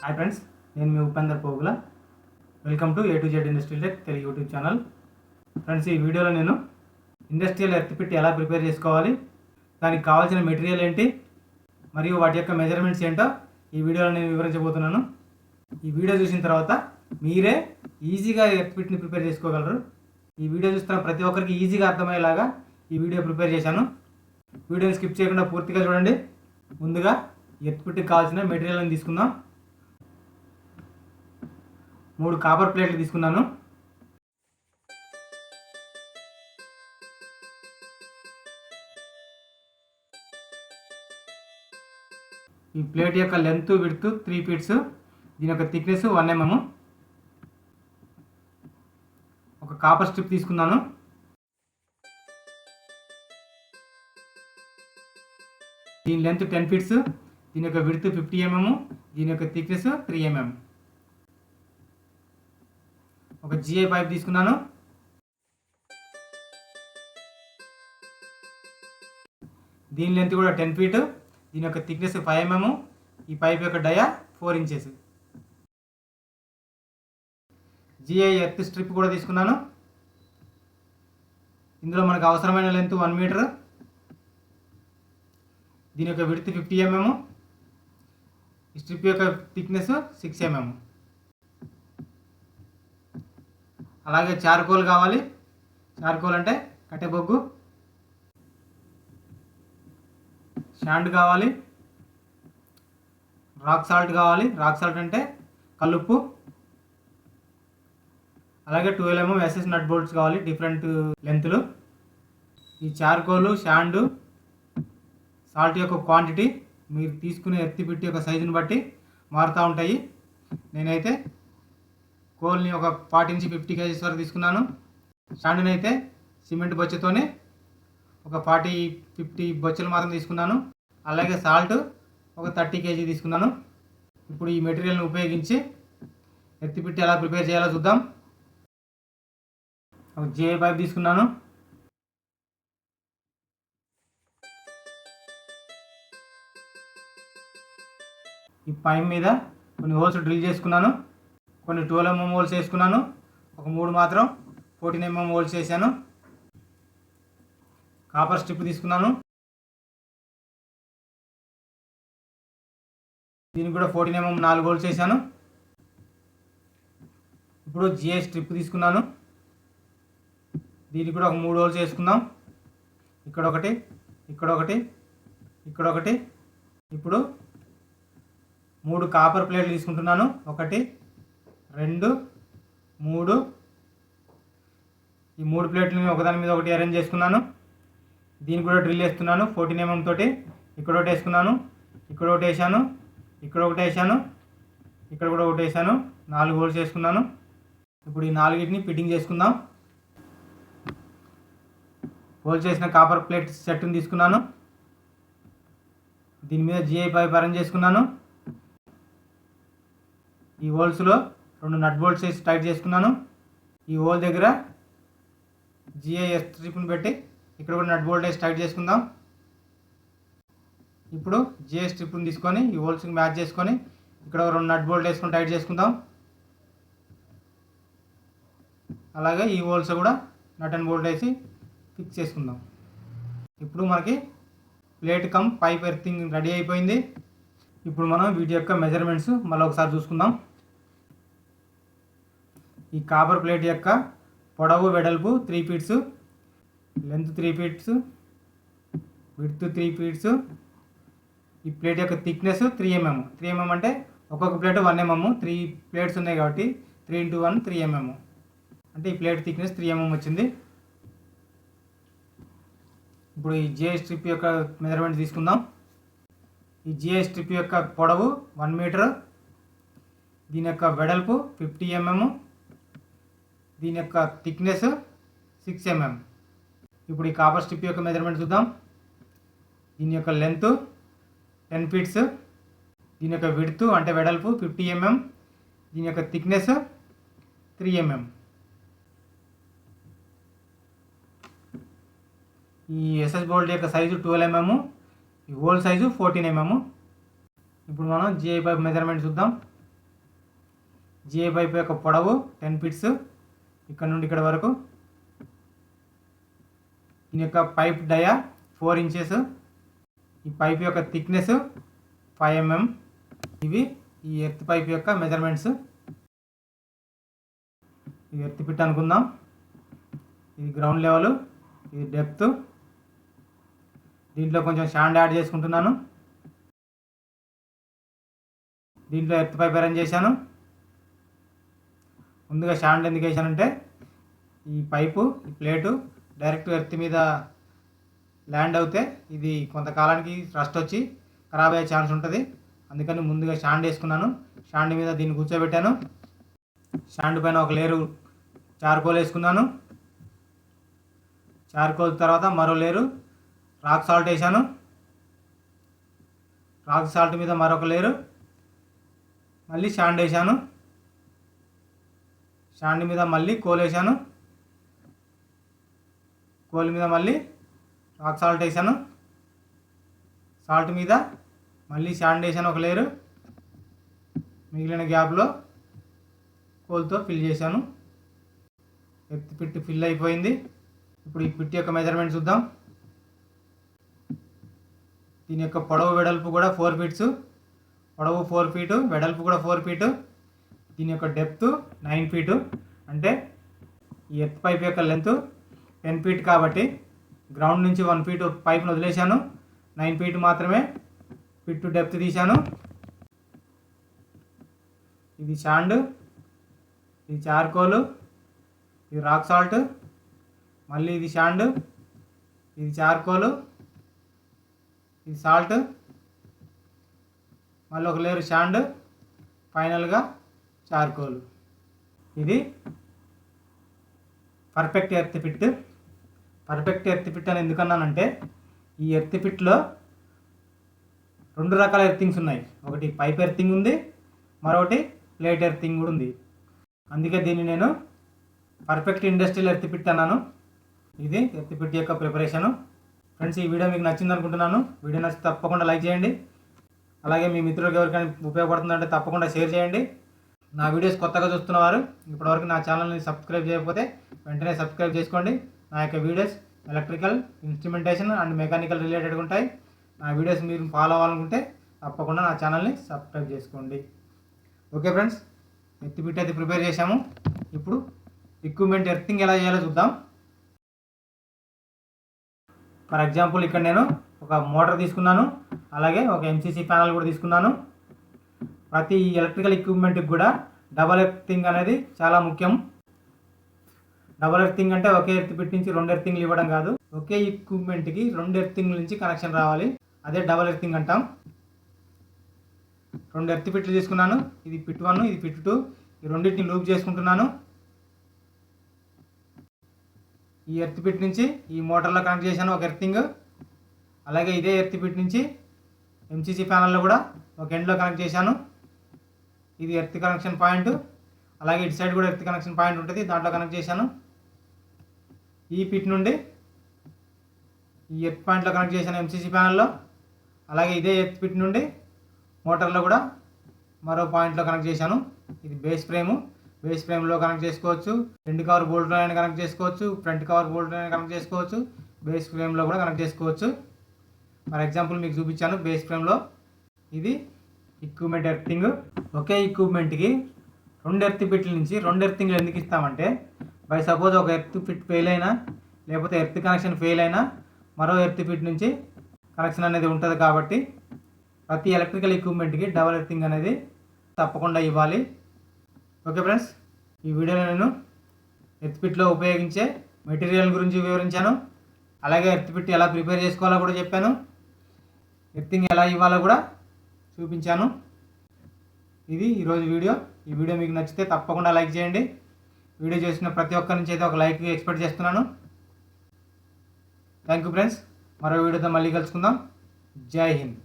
Hi friends, నేను మీ Upender Pogula. Welcome to A to Z industrial tech Telugu YouTube channel. Friends, ఈ వీడియోలో నేను ఇండస్ట్రియల్ ఎర్త్ పిట్ ఎలా ప్రిపేర్ చేసుకోవాలి, దానికి కావాల్సిన మెటీరియల్ ఏంటి మరియు వాటి యొక్క మెజర్మెంట్స్ ఏంటో ఈ వీడియోలో నేను వివరించబోతున్నాను. ఈ వీడియో చూసిన తర్వాత మీరే ఈజీగా ఎర్త్ పిట్ని ప్రిపేర్ చేసుకోగలరు. ఈ వీడియో చూస్తున్న ప్రతి ఒక్కరికి ఈజీగా అర్థమయ్యేలాగా ఈ వీడియో ప్రిపేర్ చేశాను. వీడియోని స్కిప్ చేయకుండా పూర్తిగా చూడండి. ముందుగా ఎర్త్ పిట్కి కావాల్సిన మెటీరియల్ని తీసుకుందాం. 3 కాపర్ ప్లేట్లు తీసుకున్నాను. ఈ ప్లేట్ యొక్క లెంత్ విడ్త్ 3 ఫీట్స్, దీని యొక్క థిక్నెస్ 1 mm. ఒక కాపర్ స్ట్రిప్ తీసుకున్నాను. దీని లెంత్ 10 ఫీట్స్, దీని యొక్క విడ్త్ 50 mm, దీని యొక్క థిక్నెస్ 3 mm. ఒక GI పైప్ తీసుకున్నాను. దీని లెంత్ కూడా 10 ఫీట్, దీని యొక్క థిక్నెస్ 5 mm. ఈ పైప్ యొక్క డయా 4 ఇంచెస్. GI ఎర్త్ స్ట్రిప్ కూడా తీసుకున్నాను. ఇందులో మనకు అవసరమైన లెంత్ 1 మీటర్, దీని యొక్క విడ్త్ 50 mm, ఈ స్ట్రిప్ యొక్క థిక్నెస్ 6 mm. అలాగే చార్కోల్ కావాలి. చార్కోల్ అంటే కట్టెబొగ్గు. శాండ్ కావాలి. రాక్ సాల్ట్ కావాలి. రాక్ సాల్ట్ అంటే కల్లుప్పు. అలాగే 12 mm SS నట్ బోల్ట్స్ కావాలి, డిఫరెంట్ లెంత్లు. ఈ చార్కోలు, శాండ్, సాల్ట్ యొక్క క్వాంటిటీ మీరు తీసుకునే ఎర్త్ పిట్ యొక్క సైజుని బట్టి మారుతూ ఉంటాయి. నేనైతే కోల్ని ఒక 40 నుంచి 50 kgs వరకు తీసుకున్నాను. శాండ్ని అయితే సిమెంట్ బొచ్చతోనే ఒక 40-50 బొచ్చలు మాత్రం తీసుకున్నాను. అలాగే సాల్ట్ ఒక 30 kg తీసుకున్నాను. ఇప్పుడు ఈ మెటీరియల్ని ఉపయోగించి ఎర్త్ పిట్ ఎలా ప్రిపేర్ చేయాలో చూద్దాం. ఒక GI పైప్ తీసుకున్నాను. ఈ పైప్ మీద కొన్ని హోల్స్ డ్రిల్ చేసుకున్నాను. కొన్ని 12 mm హోల్స్ వేసుకున్నాను. ఒక 3 మాత్రం 14 mm హోల్స్ వేసాను. కాపర్ స్ట్రిప్ తీసుకున్నాను. దీనికి కూడా 14 mm 4 హోల్స్ వేసాను. ఇప్పుడు GI స్ట్రిప్ తీసుకున్నాను. దీనికి కూడా ఒక 3 హోల్స్ వేసుకుందాం. ఇక్కడ ఒకటి, ఇక్కడ ఒకటి, ఇక్కడ ఒకటి. ఇప్పుడు 3 కాపర్ ప్లేట్లు తీసుకుంటున్నాను. 1, 2, 3. ఈ 3 ప్లేట్లని ఒకదాని మీద ఒకటి అరేంజ్ చేసుకున్నాను. దీనికి కూడా డ్రిల్ వేస్తున్నాను 14 mm తోటి. ఇక్కడ ఒకటి వేసుకున్నాను, ఇక్కడ ఒకటి వేసాను, ఇక్కడ ఒకటి వేసాను, ఇక్కడ కూడా ఒకటి వేసాను. 4 హోల్స్ వేసుకున్నాను. ఇప్పుడు ఈ 4ని ఫిట్టింగ్ చేసుకుందాం. హోల్స్ చేసిన కాపర్ ప్లేట్ సెట్ని తీసుకున్నాను. దీని మీద GI పైప్ అరేంజ్ చేసుకున్నాను. ఈ హోల్స్లో 2 నట్ బోల్ట్స్ వేసి టైట్ చేసుకున్నాను. ఈ హోల్ దగ్గర GI స్ట్రిప్ని పెట్టి ఇక్కడ కూడా నట్ బోల్ట్ వేసి టైట్ చేసుకుందాం. ఇప్పుడు GI స్ట్రిప్ని తీసుకొని ఈ హోల్స్కి మ్యాచ్ చేసుకొని ఇక్కడ 2 నట్ బోల్ట్ వేసుకొని టైట్ చేసుకుందాం. అలాగే ఈ హోల్స్ కూడా నట్ అండ్ బోల్ట్ వేసి ఫిక్స్ చేసుకుందాం. ఇప్పుడు మనకి plate come pipe earthing ready అయిపోయింది. ఇప్పుడు మనం వీటి యొక్క మెజర్మెంట్స్ మళ్ళీ ఒకసారి చూసుకుందాం. ఈ కాపర్ ప్లేట్ యొక్క పొడవు వెడల్పు 3 feets, length 3 feets, width 3 feets. ఈ ప్లేట్ యొక్క థిక్నెస్ 3 mm. 3 mm అంటే ఒక్కొక్క ప్లేట్ 1 mm. 3 ప్లేట్స్ ఉన్నాయి కాబట్టి 3 × 1 3 mm. అంటే ఈ ప్లేట్ థిక్నెస్ 3 mm వచ్చింది. ఇప్పుడు ఈ GI స్ట్రిప్ యొక్క మెజర్మెంట్ తీసుకుందాం. ఈ GI స్ట్రిప్ యొక్క పొడవు 1 మీటర్, దీని యొక్క వెడల్పు 50 mm, దీని యొక్క థిక్నెస్ 6 mm. ఇప్పుడు ఈ కాపర్ స్ట్రిప్ యొక్క మెజర్మెంట్ చూద్దాం. దీని యొక్క లెంత్ 10 ఫీట్స్, దీని యొక్క విడ్త్ అంటే వెడల్పు 50 mm, దీని యొక్క థిక్నెస్ 3 mm. ఈ SS బోల్ట్ యొక్క సైజు 12 mm, ఈ హోల్ సైజు 14 mm. ఇప్పుడు మనం GI పైప్ మెజర్మెంట్ చూద్దాం. జిఐ పైప్ యొక్క పొడవు 10 ఫీట్స్ ఇక్కడ నుండి ఇక్కడ వరకు. దీని యొక్క పైప్ డయా 4 ఇంచెస్. ఈ పైప్ యొక్క థిక్నెస్ 5 mm. ఇవి ఈ ఎర్త్ పైప్ యొక్క మెజర్మెంట్స్. ఇది ఎర్త్ పిట్ అనుకుందాం. ఇది గ్రౌండ్ లెవెల్, ఇది డెప్త్. దీంట్లో కొంచెం శాండ్ యాడ్ చేసుకుంటున్నాను. దీంట్లో ఎర్త్ పైప్ అరేంజ్ చేశాను. ముందుగా శాండ్ ఎందుకు వేసానంటే ఈ పైపు ఈ ప్లేటు డైరెక్ట్ ఎర్త్ మీద ల్యాండ్ అవుతే ఇది కొంతకాలానికి రస్ట్ వచ్చి ఖరాబ్ అయ్యే ఛాన్స్ ఉంటుంది. అందుకని ముందుగా శాండ్ వేసుకున్నాను. శాండ్ మీద దీన్ని కూర్చోబెట్టాను. శాండ్ పైన ఒక లేరు చార్కోల్ వేసుకున్నాను. చార్కోల్ తర్వాత మరో లేరు రాక్ సాల్ట్ వేసాను. రాక్ సాల్ట్ మీద మరొక లేరు మళ్ళీ శాండ్ వేసాను. శాండ్ మీద మళ్ళీ కోల్ వేసాను. కోల్ మీద మళ్ళీ రాక్ సాల్ట్ వేసాను. సాల్ట్ మీద మళ్ళీ శాండ్ వేసాను ఒక లేరు. మిగిలిన గ్యాప్లో కోల్తో ఫిల్ చేశాను. ఎర్త్ పిట్ ఫిల్ అయిపోయింది. ఇప్పుడు ఈ పిట్ యొక్క మెజర్మెంట్ చూద్దాం. దీని యొక్క పొడవు వెడల్పు కూడా 4 ఫీట్స్. పొడవు 4 ఫీటు, వెడల్పు కూడా 4 ఫీటు. దీని యొక్క డెప్త్ 9 ఫీటు. అంటే ఈ ఎర్త్ పైప్ యొక్క లెంత్ 10 ఫీట్ కాబట్టి గ్రౌండ్ నుంచి 1 ఫీట్ పైప్ను వదిలేశాను. 9 ఫీట్ మాత్రమే పిట్ డెప్త్ తీశాను. ఇది శాండ్, ఇది చార్కోలు, ఇది రాక్ సాల్ట్, మళ్ళీ ఇది శాండ్, ఇది చార్కోలు, ఇది సాల్ట్, మళ్ళీ ఒక లేరు శాండ్, ఫైనల్గా చార్కోల్. ఇది perfect earth pit. Perfect earth pit అని ఎందుకన్నానంటే ఈ ఎర్త్ పిట్లో 2 రకాల ఎర్తింగ్స్ ఉన్నాయి. ఒకటి పైప్ ఎర్తింగ్ ఉంది, మరొకటి ప్లేట్ ఎర్తింగ్ కూడా ఉంది. అందుకే దీన్ని నేను పర్ఫెక్ట్ ఇండస్ట్రియల్ ఎర్త్ పిట్ అన్నాను. ఇది ఎర్త్ పిట్ యొక్క ప్రిపరేషను. ఫ్రెండ్స్, ఈ వీడియో మీకు నచ్చింది అనుకుంటున్నాను. వీడియో నచ్చితే తప్పకుండా లైక్ చేయండి. అలాగే మీ మిత్రులకు ఎవరికైనా ఉపయోగపడుతుందంటే తప్పకుండా షేర్ చేయండి. నా వీడియోస్ కొత్తగా చూస్తున్నవారు ఇప్పటివరకు నా ఛానల్ని సబ్స్క్రైబ్ చేయకపోతే వెంటనే సబ్స్క్రైబ్ చేసుకోండి. నా యొక్క videos electrical, instrumentation and mechanical రిలేటెడ్గా ఉంటాయి. నా వీడియోస్ మీరు ఫాలో అవ్వాలనుకుంటే తప్పకుండా నా ఛానల్ని సబ్స్క్రైబ్ చేసుకోండి. ఓకే ఫ్రెండ్స్, ఎర్త్ పిట్ అయితే ప్రిపేర్ చేశాము. ఇప్పుడు ఎక్విప్మెంట్ ఎర్తింగ్ ఎలా చేయాలో చూద్దాం. ఫర్ ఎగ్జాంపుల్ ఇక్కడ నేను ఒక మోటార్ తీసుకున్నాను, అలాగే ఒక ఎంసీసీ ప్యానల్ కూడా తీసుకున్నాను. ప్రతి ఎలక్ట్రికల్ ఎక్విప్మెంట్కి కూడా డబల్ ఎర్తింగ్ అనేది చాలా ముఖ్యం. డబల్ ఎర్తింగ్ అంటే ఒకే ఎర్త్ పిట్ నుంచి 2 ఎర్తింగ్లు ఇవ్వడం కాదు. ఒకే ఎక్విప్మెంట్కి 2 ఎర్తింగ్ల నుంచి కనెక్షన్ రావాలి. అదే డబల్ ఎర్తింగ్ అంటాం. 2 ఎర్త్ పిట్లు తీసుకున్నాను. ఇది పిట్ 1, ఇది పిట్ 2. ఈ రెండింటిని లూప్ చేసుకుంటున్నాను. ఈ ఎర్త్ పిట్ నుంచి ఈ మోటార్లో కనెక్ట్ చేశాను ఒక ఎర్తింగ్. అలాగే ఇదే ఎర్త్ పిట్ నుంచి ఎంసీసీ ప్యానల్లో కూడా ఒక ఎండ్లో కనెక్ట్ చేశాను. ఇది ఎర్త్ కనెక్షన్ పాయింట్. అలాగే ఇటు సైడ్ కూడా ఎర్త్ కనెక్షన్ పాయింట్ ఉంటుంది, దాంట్లో కనెక్ట్ చేశాను. ఈ పిట్ నుండి ఈ ఎర్త్ పాయింట్లో కనెక్ట్ చేశాను ఎంసీసీ ప్యానల్లో. అలాగే ఇదే ఎర్త్ పిట్ నుండి మోటార్లో కూడా మరో పాయింట్లో కనెక్ట్ చేశాను. ఇది బేస్ ఫ్రేము. బేస్ ఫ్రేమ్లో కనెక్ట్ చేసుకోవచ్చు, ఎండ్ కవర్ బోల్ట్లో అయినా కనెక్ట్ చేసుకోవచ్చు, ఫ్రంట్ కవర్ బోల్ట్లో అయినా కనెక్ట్ చేసుకోవచ్చు, బేస్ ఫ్రేమ్లో కూడా కనెక్ట్ చేసుకోవచ్చు. ఫర్ ఎగ్జాంపుల్ మీకు చూపించాను బేస్ ఫ్రేమ్లో. ఇది ఎక్విప్మెంట్ ఎర్తింగ్. ఒకే ఎక్విప్మెంట్కి 2 ఎర్త్ పిట్ల నుంచి 2 ఎర్తింగ్లు ఎందుకు ఇస్తామంటే బై సపోజ్ ఒక ఎర్త్ పిట్ ఫెయిల్ అయినా లేకపోతే ఎర్త్ కనెక్షన్ ఫెయిల్ అయినా మరో ఎర్త్ పిట్ నుంచి కనెక్షన్ అనేది ఉంటుంది. కాబట్టి ప్రతి ఎలక్ట్రికల్ ఎక్విప్మెంట్కి డబల్ ఎర్తింగ్ అనేది తప్పకుండా ఇవ్వాలి. ఓకే ఫ్రెండ్స్, ఈ వీడియోలో నేను ఎర్త్ పిట్లో ఉపయోగించే మెటీరియల్ గురించి వివరించాను. అలాగే ఎర్త్ పిట్ ఎలా ప్రిపేర్ చేసుకోవాలో కూడా చెప్పాను. ఎర్తింగ్ ఎలా ఇవ్వాలో కూడా చూపించాను. ఇది ఈరోజు వీడియో. ఈ వీడియో మీకు నచ్చితే తప్పకుండా లైక్ చేయండి. వీడియో చేసిన ప్రతి ఒక్కరి నుంచి అయితే ఒక లైక్ ఎక్స్పెక్ట్ చేస్తున్నాను. Thank you friends. మరో వీడియోతో మళ్ళీ కలుసుకుందాం. జై హింద్.